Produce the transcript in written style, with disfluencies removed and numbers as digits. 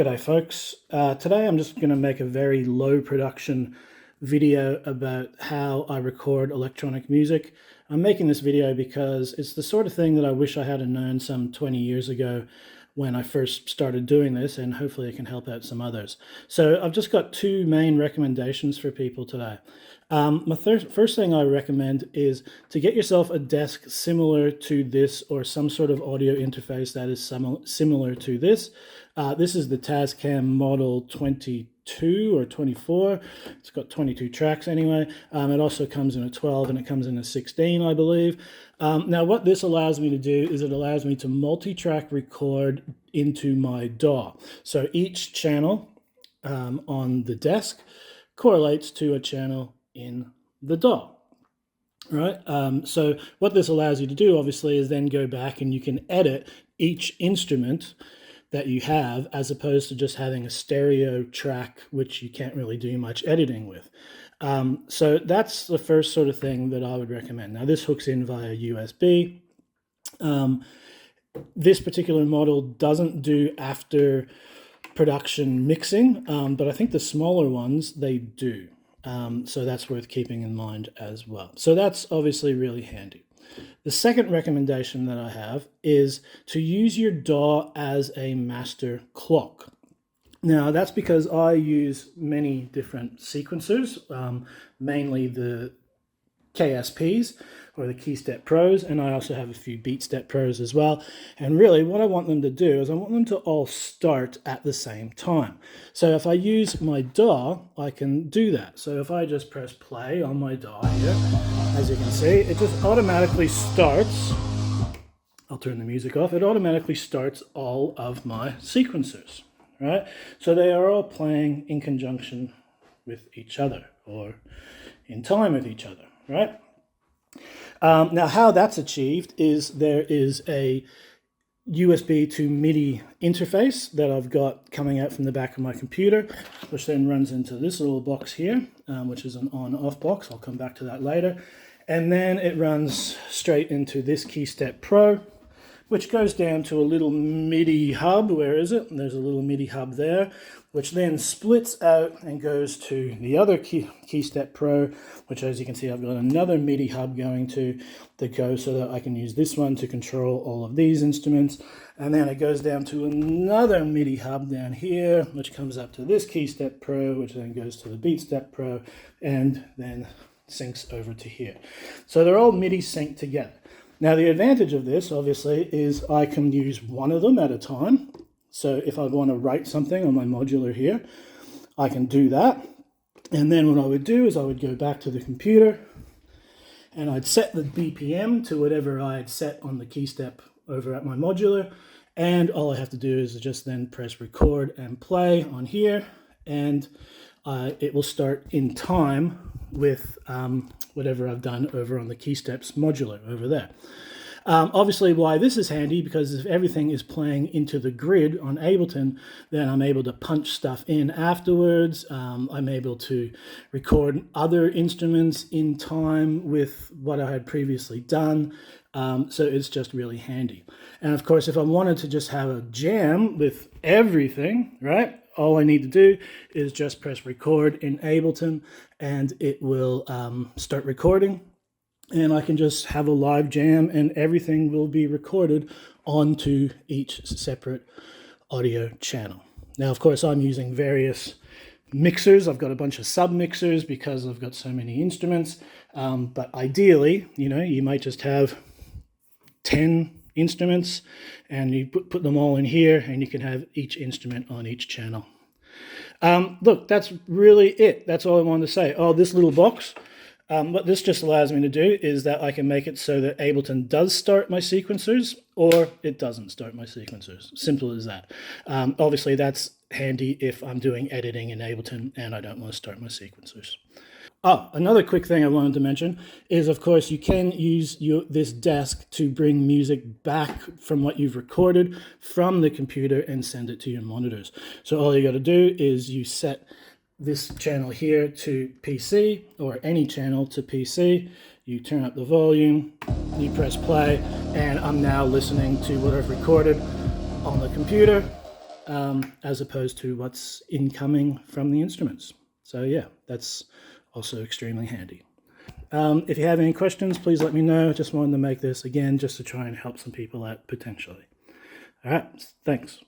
G'day folks. Today I'm just going to make a very low production video about how I record electronic music. I'm making this video because it's the sort of thing that I wish I had known some 20 years ago when I first started doing this, and hopefully it can help out some others. So I've just got two main recommendations for people today. My first thing I recommend is to get yourself a desk similar to this, or some sort of audio interface that is similar to this. This is the Tascam Model 22 or 24. It's got 22 tracks anyway. It also comes in a 12 and it comes in a 16, I believe. Now what this allows me to do is it allows me to multi-track record into my DAW. So each channel on the desk correlates to a channel in the DAW. Right? So what this allows you to do, obviously, is then go back and you can edit each instrument that you have, as opposed to just having a stereo track, which you can't really do much editing with. So that's the first sort of thing that I would recommend. Now, this hooks in via USB. This particular model doesn't do after production mixing, but I think the smaller ones, they do. So that's worth keeping in mind as well. So that's obviously really handy. The second recommendation that I have is to use your DAW as a master clock. Now, that's because I use many different sequencers, mainly the KSPs, or the KeyStep Pros, and I also have a few BeatStep Pros as well. And really what I want them to do is I want them to all start at the same time. So if I use my DAW, I can do that. So if I just press play on my DAW here, as you can see, it just automatically starts. I'll turn the music off. It automatically starts all of my sequencers, right? So they are all playing in conjunction with each other, or in time with each other, right? Now, how that's achieved is there is a USB to Midi interface that I've got coming out from the back of my computer, which then runs into this little box here, which is an on-off box. I'll come back to that later. And then it runs straight into this KeyStep Pro, which goes down to a little Midi hub. Where is it? There's a little Midi hub there, which then splits out and goes to the other KeyStep Pro, which, as you can see, I've got another Midi hub going to that goes so that I can use this one to control all of these instruments. And then it goes down to another Midi hub down here, which comes up to this KeyStep Pro, which then goes to the BeatStep Pro, and then syncs over to here. So they're all Midi synced together. Now, the advantage of this, obviously, is I can use one of them at a time. So if I want to write something on my modular here, I can do that. And then what I would do is I would go back to the computer and I'd set the BPM to whatever I had set on the KeyStep over at my modular. And all I have to do is just then press record and play on here. And it will start in time with whatever I've done over on the KeySteps modular over there. Obviously, why this is handy, because if everything is playing into the grid on Ableton, then I'm able to punch stuff in afterwards. I'm able to record other instruments in time with what I had previously done. So it's just really handy. And of course, if I wanted to just have a jam with everything, right? All I need to do is just press record in Ableton and it will start recording. And I can just have a live jam and everything will be recorded onto each separate audio channel. Now, of course, I'm using various mixers. I've got a bunch of sub mixers because I've got so many instruments. But ideally, you might just have 10 instruments and you put them all in here and you can have each instrument on each channel. Look, that's really it. That's all I wanted to say. Oh, this little box. What this just allows me to do is that I can make it so that Ableton does start my sequencers or it doesn't start my sequencers. Simple as that. Obviously, that's handy if I'm doing editing in Ableton and I don't want to start my sequencers. Oh, another quick thing I wanted to mention is, of course, you can use this desk to bring music back from what you've recorded from the computer and send it to your monitors. So all you got to do is you set this channel here to PC, or any channel to PC. You turn up the volume, you press play, and I'm now listening to what I've recorded on the computer as opposed to what's incoming from the instruments. So yeah, that's also extremely handy. If you have any questions, please let me know. Just wanted to make this again just to try and help some people out potentially. All right, thanks.